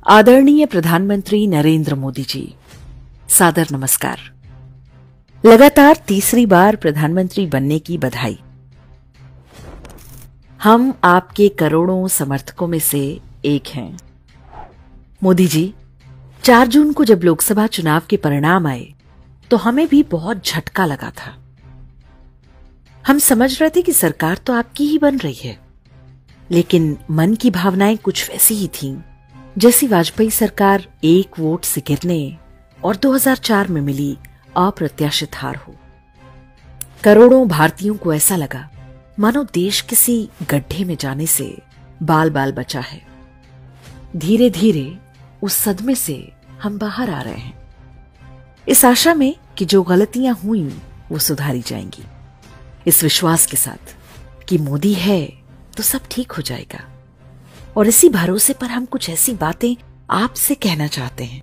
आदरणीय प्रधानमंत्री नरेंद्र मोदी जी, सादर नमस्कार। लगातार तीसरी बार प्रधानमंत्री बनने की बधाई। हम आपके करोड़ों समर्थकों में से एक हैं। मोदी जी, 4 जून को जब लोकसभा चुनाव के परिणाम आए तो हमें भी बहुत झटका लगा था। हम समझ रहे थे कि सरकार तो आपकी ही बन रही है, लेकिन मन की भावनाएं कुछ वैसी ही थीं जैसी वाजपेयी सरकार 1 वोट से गिरने और 2004 में मिली अप्रत्याशित हार हो। करोड़ों भारतीयों को ऐसा लगा मानो देश किसी गड्ढे में जाने से बाल बाल बचा है। धीरे धीरे उस सदमे से हम बाहर आ रहे हैं, इस आशा में कि जो गलतियां हुई वो सुधारी जाएंगी, इस विश्वास के साथ कि मोदी है तो सब ठीक हो जाएगा। और इसी भरोसे पर हम कुछ ऐसी बातें आपसे कहना चाहते हैं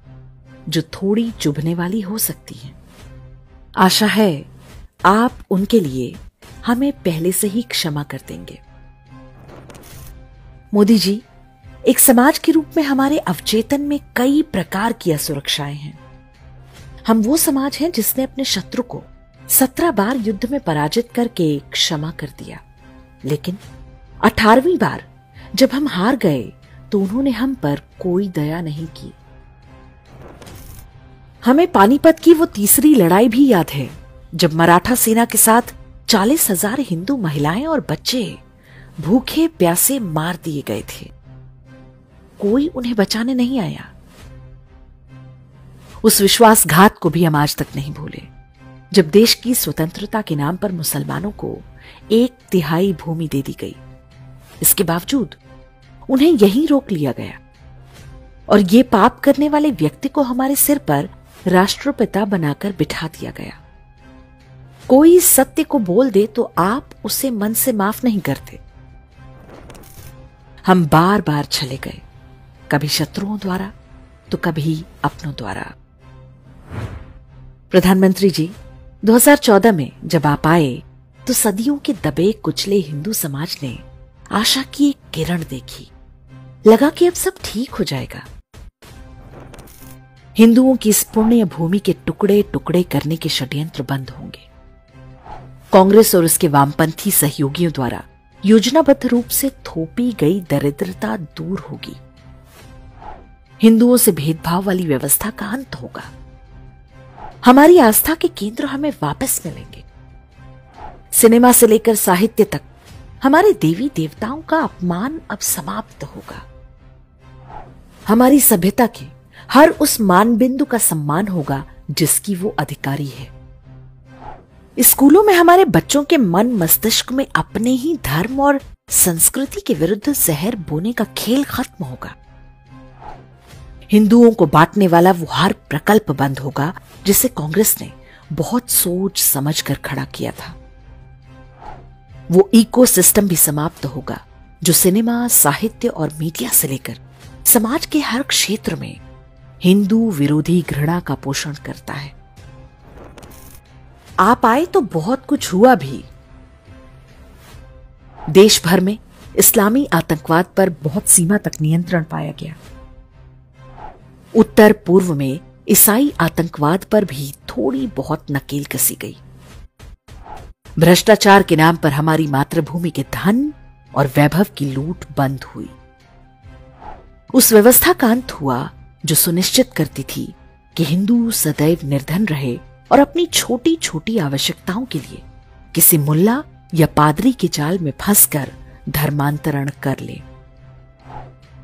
जो थोड़ी चुभने वाली हो सकती हैं। आशा है आप उनके लिए हमें पहले से ही क्षमा कर देंगे। मोदी जी, एक समाज के रूप में हमारे अवचेतन में कई प्रकार की असुरक्षाएं हैं। हम वो समाज हैं जिसने अपने शत्रु को 17 बार युद्ध में पराजित करके क्षमा कर दिया, लेकिन 18वीं बार जब हम हार गए तो उन्होंने हम पर कोई दया नहीं की। हमें पानीपत की वो तीसरी लड़ाई भी याद है जब मराठा सेना के साथ 40,000 हिंदू महिलाएं और बच्चे भूखे प्यासे मार दिए गए थे। कोई उन्हें बचाने नहीं आया। उस विश्वासघात को भी हम आज तक नहीं भूले जब देश की स्वतंत्रता के नाम पर मुसलमानों को 1/3 भूमि दे दी गई। इसके बावजूद उन्हें यहीं रोक लिया गया और ये पाप करने वाले व्यक्ति को हमारे सिर पर राष्ट्रपिता बनाकर बिठा दिया गया। कोई सत्य को बोल दे तो आप उसे मन से माफ नहीं करते। हम बार बार चले गए, कभी शत्रुओं द्वारा तो कभी अपनों द्वारा। प्रधानमंत्री जी, 2014 में जब आप आए तो सदियों के दबे कुचले हिंदू समाज ने आशा की एक किरण देखी। लगा कि अब सब ठीक हो जाएगा। हिंदुओं की इस पुण्य भूमि के टुकड़े टुकड़े करने के षड्यंत्र बंद होंगे। कांग्रेस और उसके वामपंथी सहयोगियों द्वारा योजनाबद्ध रूप से थोपी गई दरिद्रता दूर होगी। हिंदुओं से भेदभाव वाली व्यवस्था का अंत होगा। हमारी आस्था के केंद्र हमें वापस मिलेंगे। सिनेमा से लेकर साहित्य तक हमारे देवी देवताओं का अपमान अब समाप्त होगा। हमारी सभ्यता के हर उस मानबिंदु का सम्मान होगा जिसकी वो अधिकारी है। स्कूलों में हमारे बच्चों के मन मस्तिष्क में अपने ही धर्म और संस्कृति के विरुद्ध जहर बोने का खेल खत्म होगा। हिंदुओं को बांटने वाला वो हर प्रकल्प बंद होगा जिसे कांग्रेस ने बहुत सोच समझ कर खड़ा किया था। वो इकोसिस्टम भी समाप्त होगा जो सिनेमा, साहित्य और मीडिया से लेकर समाज के हर क्षेत्र में हिंदू विरोधी घृणा का पोषण करता है। आप आए तो बहुत कुछ हुआ भी। देश भर में इस्लामी आतंकवाद पर बहुत सीमा तक नियंत्रण पाया गया। उत्तर पूर्व में ईसाई आतंकवाद पर भी थोड़ी बहुत नकेल कसी गई। भ्रष्टाचार के नाम पर हमारी मातृभूमि के धन और वैभव की लूट बंद हुई। उस व्यवस्था का अंत हुआ जो सुनिश्चित करती थी कि हिंदू सदैव निर्धन रहे और अपनी छोटी छोटी आवश्यकताओं के लिए किसी मुल्ला या पादरी के जाल में फंसकर धर्मांतरण कर ले।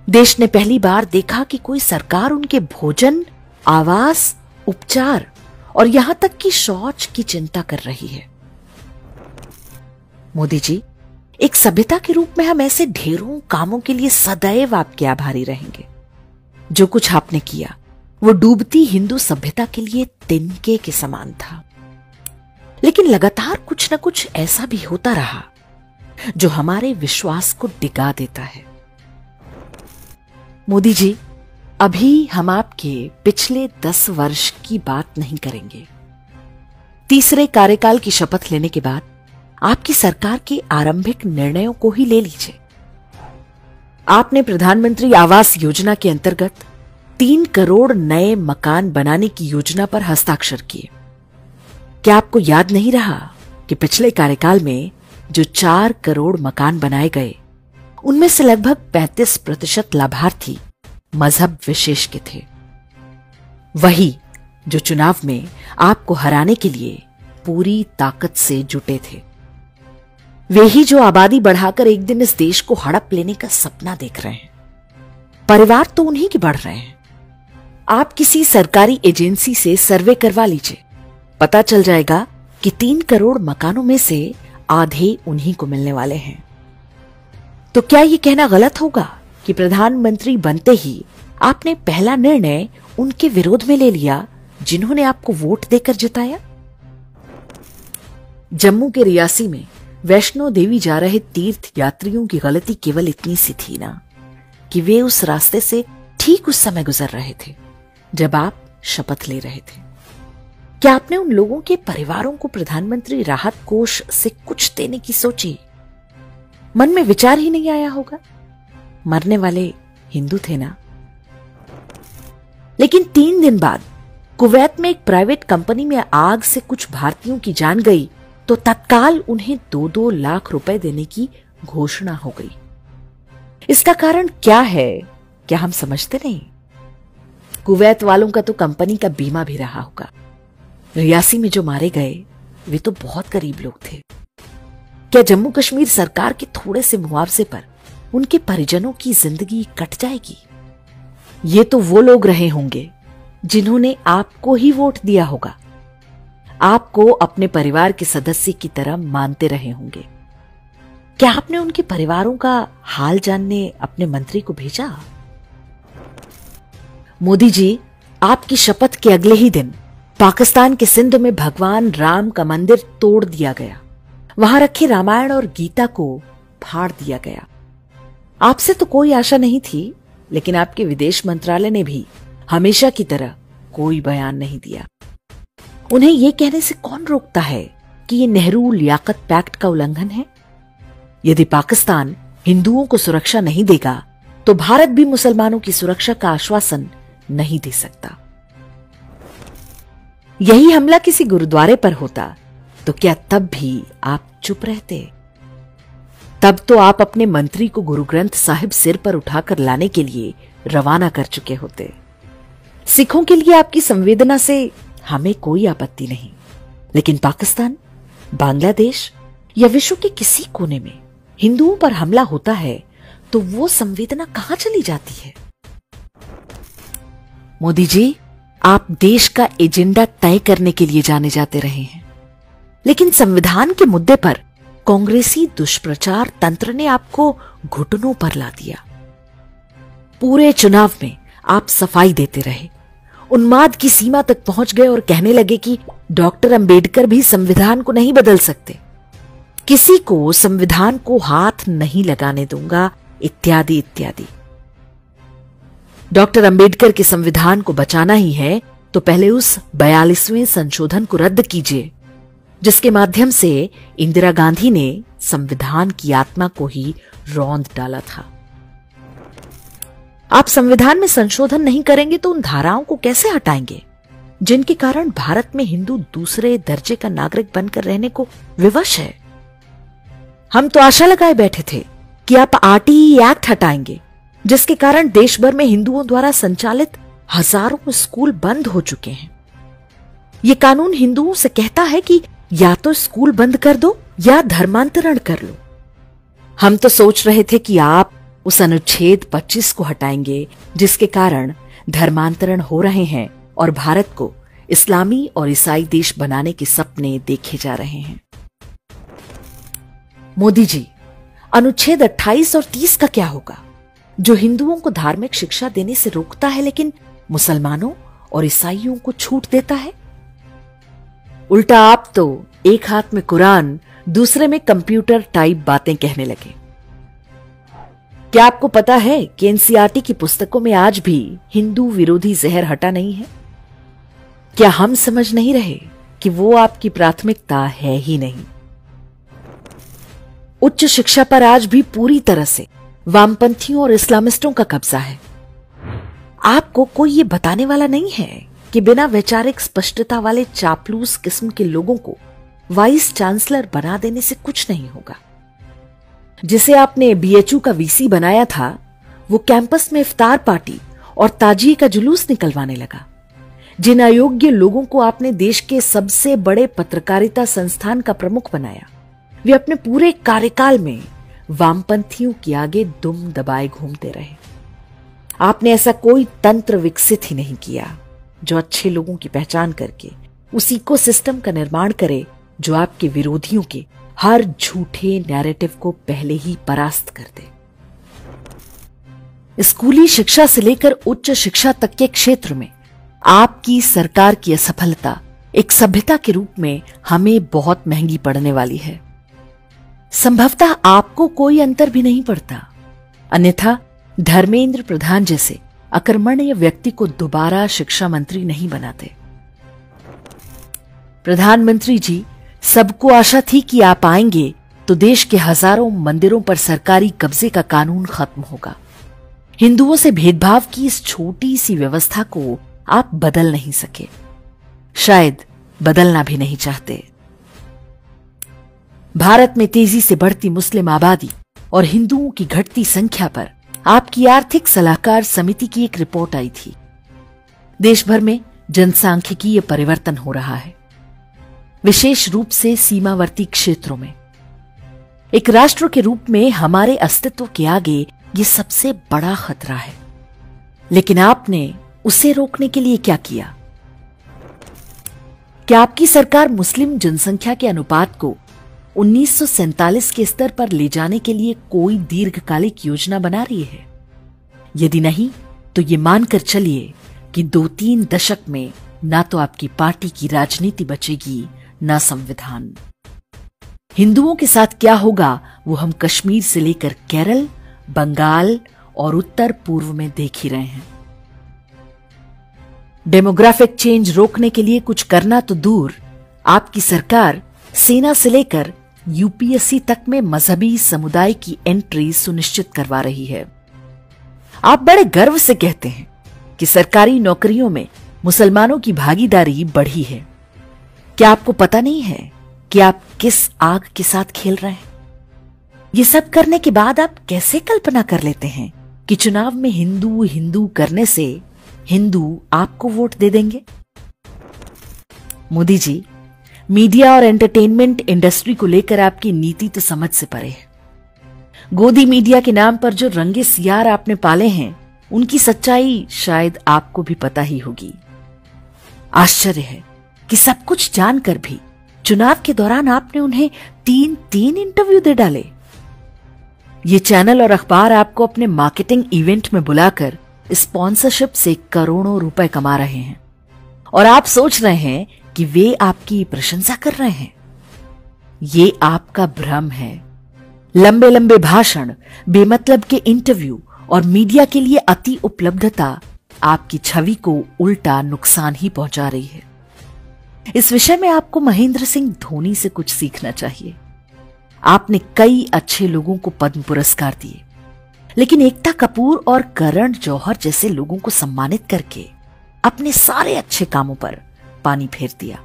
देश ने पहली बार देखा कि कोई सरकार उनके भोजन, आवास, उपचार और यहां तक कि शौच की चिंता कर रही है। मोदी जी, एक सभ्यता के रूप में हम ऐसे ढेरों कामों के लिए सदैव आपके आभारी रहेंगे। जो कुछ आपने किया वो डूबती हिंदू सभ्यता के लिए तिनके के समान था, लेकिन लगातार कुछ न कुछ ऐसा भी होता रहा जो हमारे विश्वास को डिगा देता है। मोदी जी, अभी हम आपके पिछले 10 वर्ष की बात नहीं करेंगे। तीसरे कार्यकाल की शपथ लेने के बाद आपकी सरकार के आरंभिक निर्णयों को ही ले लीजिए। आपने प्रधानमंत्री आवास योजना के अंतर्गत 3 करोड़ नए मकान बनाने की योजना पर हस्ताक्षर किए। क्या आपको याद नहीं रहा कि पिछले कार्यकाल में जो 4 करोड़ मकान बनाए गए, उनमें से लगभग 35% लाभार्थी मजहब विशेष के थे। वही जो चुनाव में आपको हराने के लिए पूरी ताकत से जुटे थे। वे ही जो आबादी बढ़ाकर एक दिन इस देश को हड़प लेने का सपना देख रहे हैं। परिवार तो उन्हीं के बढ़ रहे हैं। आप किसी सरकारी एजेंसी से सर्वे करवा लीजिए, पता चल जाएगा कि 3 करोड़ मकानों में से आधे उन्हीं को मिलने वाले हैं। तो क्या यह कहना गलत होगा कि प्रधानमंत्री बनते ही आपने पहला निर्णय उनके विरोध में ले लिया जिन्होंने आपको वोट देकर जिताया? जम्मू के रियासी में वैष्णो देवी जा रहे तीर्थ यात्रियों की गलती केवल इतनी सी थी ना कि वे उस रास्ते से ठीक उस समय गुजर रहे थे जब आप शपथ ले रहे थे। क्या आपने उन लोगों के परिवारों को प्रधानमंत्री राहत कोष से कुछ देने की सोची? मन में विचार ही नहीं आया होगा। मरने वाले हिंदू थे ना। लेकिन 3 दिन बाद कुवैत में एक प्राइवेट कंपनी में आग से कुछ भारतीयों की जान गई तो तत्काल उन्हें 2-2 लाख रुपए देने की घोषणा हो गई। इसका कारण क्या है, क्या हम समझते नहीं? कुवैत वालों का तो कंपनी का बीमा भी रहा होगा। रियासी में जो मारे गए वे तो बहुत गरीब लोग थे। क्या जम्मू कश्मीर सरकार के थोड़े से मुआवजे पर उनके परिजनों की जिंदगी कट जाएगी? ये तो वो लोग रहे होंगे जिन्होंने आपको ही वोट दिया होगा, आपको अपने परिवार के सदस्य की तरह मानते रहे होंगे। क्या आपने उनके परिवारों का हाल जानने अपने मंत्री को भेजा? मोदी जी, आपकी शपथ के अगले ही दिन पाकिस्तान के सिंध में भगवान राम का मंदिर तोड़ दिया गया। वहां रखे रामायण और गीता को फाड़ दिया गया। आपसे तो कोई आशा नहीं थी, लेकिन आपके विदेश मंत्रालय ने भी हमेशा की तरह कोई बयान नहीं दिया। उन्हें यह कहने से कौन रोकता है कि यह नेहरू लियाकत पैक्ट का उल्लंघन है? यदि पाकिस्तान हिंदुओं को सुरक्षा नहीं देगा तो भारत भी मुसलमानों की सुरक्षा का आश्वासन नहीं दे सकता। यही हमला किसी गुरुद्वारे पर होता तो क्या तब भी आप चुप रहते? तब तो आप अपने मंत्री को गुरु ग्रंथ साहिब सिर पर उठाकर लाने के लिए रवाना कर चुके होते। सिखों के लिए आपकी संवेदना से हमें कोई आपत्ति नहीं, लेकिन पाकिस्तान, बांग्लादेश या विश्व के किसी कोने में हिंदुओं पर हमला होता है तो वो संवेदना कहां चली जाती है? मोदी जी, आप देश का एजेंडा तय करने के लिए जाने जाते रहे हैं, लेकिन संविधान के मुद्दे पर कांग्रेसी दुष्प्रचार तंत्र ने आपको घुटनों पर ला दिया। पूरे चुनाव में आप सफाई देते रहे, उन्माद की सीमा तक पहुंच गए और कहने लगे कि डॉक्टर अंबेडकर भी संविधान को नहीं बदल सकते, किसी को संविधान को हाथ नहीं लगाने दूंगा, इत्यादि इत्यादि। डॉक्टर अंबेडकर के संविधान को बचाना ही है तो पहले उस 42वें संशोधन को रद्द कीजिए, जिसके माध्यम से इंदिरा गांधी ने संविधान की आत्मा को ही रौंद डाला था। आप संविधान में संशोधन नहीं करेंगे तो उन धाराओं को कैसे हटाएंगे जिनके कारण भारत में हिंदू दूसरे दर्जे का नागरिक बनकर रहने को विवश है? हम तो आशा लगाए बैठे थे कि आप आरटीई एक्ट हटाएंगे, जिसके कारण देश भर में हिंदुओं द्वारा संचालित हजारों स्कूल बंद हो चुके हैं। ये कानून हिंदुओं से कहता है कि या तो स्कूल बंद कर दो या धर्मांतरण कर लो। हम तो सोच रहे थे कि आप उस अनुच्छेद 25 को हटाएंगे, जिसके कारण धर्मांतरण हो रहे हैं और भारत को इस्लामी और ईसाई देश बनाने के सपने देखे जा रहे हैं। मोदी जी, अनुच्छेद 28 और 30 का क्या होगा, जो हिंदुओं को धार्मिक शिक्षा देने से रोकता है लेकिन मुसलमानों और ईसाइयों को छूट देता है? उल्टा आप तो एक हाथ में कुरान, दूसरे में कंप्यूटर टाइप बातें कहने लगे। क्या आपको पता है कि एनसीईआरटी की पुस्तकों में आज भी हिंदू विरोधी जहर हटा नहीं है? क्या हम समझ नहीं रहे कि वो आपकी प्राथमिकता है ही नहीं? उच्च शिक्षा पर आज भी पूरी तरह से वामपंथियों और इस्लामिस्टों का कब्जा है। आपको कोई ये बताने वाला नहीं है कि बिना वैचारिक स्पष्टता वाले चापलूस किस्म के लोगों को वाइस चांसलर बना देने से कुछ नहीं होगा। जिसे आपने बीएचयू का वीसी बनाया था, वो कैंपस में इफ्तार पार्टी और ताजिए का जुलूस निकलवाने लगा। जिन अयोग्य लोगों को आपने देश के सबसे बड़े पत्रकारिता संस्थान का प्रमुख बनाया, वे अपने पूरे कार्यकाल में वामपंथियों के आगे दुम दबाए घूमते रहे। आपने ऐसा कोई तंत्र विकसित ही नहीं किया जो अच्छे लोगों की पहचान करके उस इकोसिस्टम का निर्माण करे जो आपके विरोधियों के हर झूठे नैरेटिव को पहले ही परास्त कर दे। स्कूली शिक्षा से लेकर उच्च शिक्षा तक के क्षेत्र में आपकी सरकार की असफलता एक सभ्यता के रूप में हमें बहुत महंगी पड़ने वाली है। संभवतः आपको कोई अंतर भी नहीं पड़ता, अन्यथा धर्मेंद्र प्रधान जैसे अकर्मण्य व्यक्ति को दोबारा शिक्षा मंत्री नहीं बनाते। प्रधानमंत्री जी, सबको आशा थी कि आप आएंगे तो देश के हजारों मंदिरों पर सरकारी कब्जे का कानून खत्म होगा। हिंदुओं से भेदभाव की इस छोटी सी व्यवस्था को आप बदल नहीं सके, शायद बदलना भी नहीं चाहते। भारत में तेजी से बढ़ती मुस्लिम आबादी और हिंदुओं की घटती संख्या पर आपकी आर्थिक सलाहकार समिति की एक रिपोर्ट आई थी। देश भर में जनसांख्यिकीय परिवर्तन हो रहा है, विशेष रूप से सीमावर्ती क्षेत्रों में। एक राष्ट्र के रूप में हमारे अस्तित्व के आगे ये सबसे बड़ा खतरा है, लेकिन आपने उसे रोकने के लिए क्या किया? क्या आपकी सरकार मुस्लिम जनसंख्या के अनुपात को 1947 के स्तर पर ले जाने के लिए कोई दीर्घकालिक योजना बना रही है? यदि नहीं, तो ये मानकर चलिए कि 2-3 दशक में ना तो आपकी पार्टी की राजनीति बचेगी, ना संविधान। हिंदुओं के साथ क्या होगा वो हम कश्मीर से लेकर केरल, बंगाल और उत्तर पूर्व में देख ही रहे हैं। डेमोग्राफिक चेंज रोकने के लिए कुछ करना तो दूर, आपकी सरकार सेना से लेकर यूपीएससी तक में मजहबी समुदाय की एंट्री सुनिश्चित करवा रही है। आप बड़े गर्व से कहते हैं कि सरकारी नौकरियों में मुसलमानों की भागीदारी बढ़ी है। क्या आपको पता नहीं है कि आप किस आग के साथ खेल रहे हैं? ये सब करने के बाद आप कैसे कल्पना कर लेते हैं कि चुनाव में हिंदू हिंदू करने से हिंदू आपको वोट दे देंगे? मोदी जी, मीडिया और एंटरटेनमेंट इंडस्ट्री को लेकर आपकी नीति तो समझ से परे है। गोदी मीडिया के नाम पर जो रंगे सियार आपने पाले हैं, उनकी सच्चाई शायद आपको भी पता ही होगी। आश्चर्य है कि सब कुछ जानकर भी चुनाव के दौरान आपने उन्हें 3 इंटरव्यू दे डाले। ये चैनल और अखबार आपको अपने मार्केटिंग इवेंट में बुलाकर स्पॉन्सरशिप से करोड़ों रुपए कमा रहे हैं और आप सोच रहे हैं कि वे आपकी प्रशंसा कर रहे हैं। ये आपका भ्रम है। लंबे लंबे भाषण, बेमतलब के इंटरव्यू और मीडिया के लिए अति उपलब्धता आपकी छवि को उल्टा नुकसान ही पहुंचा रही है। इस विषय में आपको महेंद्र सिंह धोनी से कुछ सीखना चाहिए। आपने कई अच्छे लोगों को पद्म पुरस्कार दिए, लेकिन एकता कपूर और करण जौहर जैसे लोगों को सम्मानित करके अपने सारे अच्छे कामों पर पानी फेर दिया।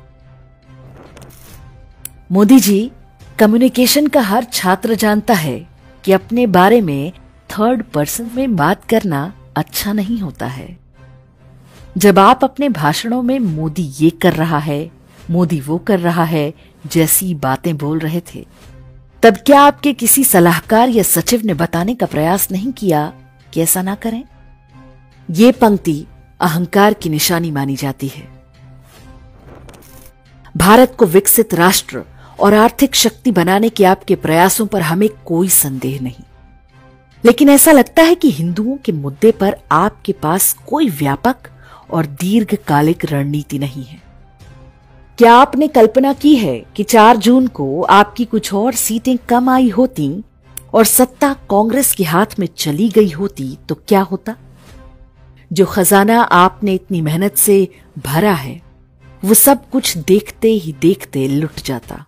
मोदी जी, कम्युनिकेशन का हर छात्र जानता है कि अपने बारे में थर्ड पर्सन में बात करना अच्छा नहीं होता है। जब आप अपने भाषणों में मोदी ये कर रहा है, मोदी वो कर रहा है जैसी बातें बोल रहे थे, तब क्या आपके किसी सलाहकार या सचिव ने बताने का प्रयास नहीं किया कि ऐसा ना करें? ये पंक्ति अहंकार की निशानी मानी जाती है। भारत को विकसित राष्ट्र और आर्थिक शक्ति बनाने के आपके प्रयासों पर हमें कोई संदेह नहीं, लेकिन ऐसा लगता है कि हिंदुओं के मुद्दे पर आपके पास कोई व्यापक और दीर्घकालिक रणनीति नहीं है। क्या आपने कल्पना की है कि 4 जून को आपकी कुछ और सीटें कम आई होती और सत्ता कांग्रेस के हाथ में चली गई होती तो क्या होता? जो खजाना आपने इतनी मेहनत से भरा है, वो सब कुछ देखते ही देखते लुट जाता।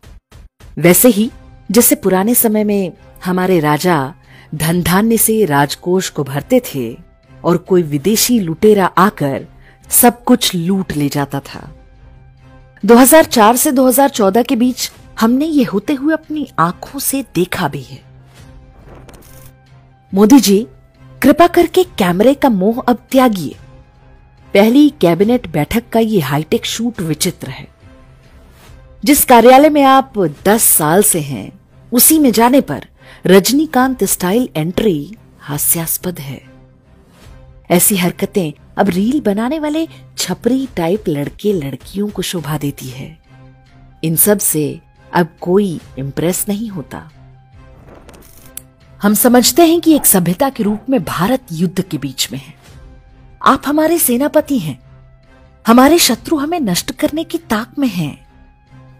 वैसे ही जैसे पुराने समय में हमारे राजा धन धान्य से राजकोष को भरते थे और कोई विदेशी लुटेरा आकर सब कुछ लूट ले जाता था। 2004 से 2014 के बीच हमने ये होते हुए अपनी आंखों से देखा भी है। मोदी जी, कृपा करके कैमरे का मोह अब त्यागिए। पहली कैबिनेट बैठक का ये हाईटेक शूट विचित्र है। जिस कार्यालय में आप 10 साल से हैं, उसी में जाने पर रजनीकांत स्टाइल एंट्री हास्यास्पद है। ऐसी हरकतें अब रील बनाने वाले छपरी टाइप लड़के लड़कियों को शोभा देती है। इन सब से अब कोई इंप्रेस नहीं होता। हम समझते हैं कि एक सभ्यता के रूप में भारत युद्ध के बीच में है। आप हमारे सेनापति हैं। हमारे शत्रु हमें नष्ट करने की ताक में हैं।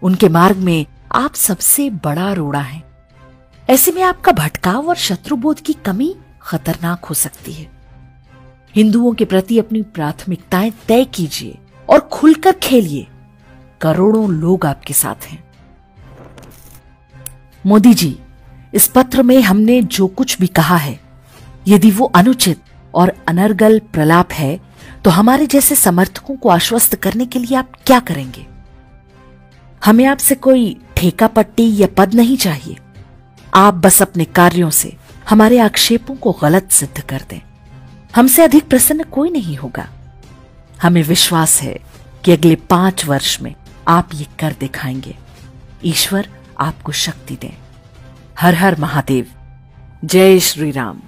उनके मार्ग में आप सबसे बड़ा रोड़ा हैं। ऐसे में आपका भटकाव और शत्रुबोध की कमी खतरनाक हो सकती है। हिंदुओं के प्रति अपनी प्राथमिकताएं तय कीजिए और खुलकर खेलिए। करोड़ों लोग आपके साथ हैं। मोदी जी, इस पत्र में हमने जो कुछ भी कहा है, यदि वो अनुचित और अनर्गल प्रलाप है, तो हमारे जैसे समर्थकों को आश्वस्त करने के लिए आप क्या करेंगे? हमें आपसे कोई ठेका पट्टी या पद नहीं चाहिए। आप बस अपने कार्यों से हमारे आक्षेपों को गलत सिद्ध कर दें। हमसे अधिक प्रसन्न कोई नहीं होगा। हमें विश्वास है कि अगले 5 वर्ष में आप ये कर दिखाएंगे। ईश्वर आपको शक्ति दें। हर हर महादेव। जय श्री राम।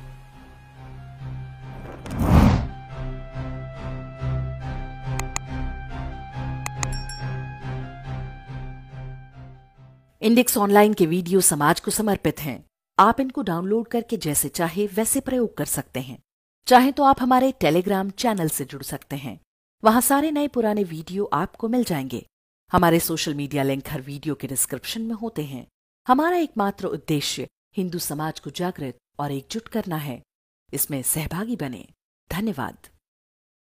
इंडेक्स ऑनलाइन के वीडियो समाज को समर्पित हैं। आप इनको डाउनलोड करके जैसे चाहे वैसे प्रयोग कर सकते हैं। चाहे तो आप हमारे टेलीग्राम चैनल से जुड़ सकते हैं। वहां सारे नए पुराने वीडियो आपको मिल जाएंगे। हमारे सोशल मीडिया लिंक हर वीडियो के डिस्क्रिप्शन में होते हैं। हमारा एकमात्र उद्देश्य हिंदू समाज को जागृत और एकजुट करना है। इसमें सहभागी बने। धन्यवाद।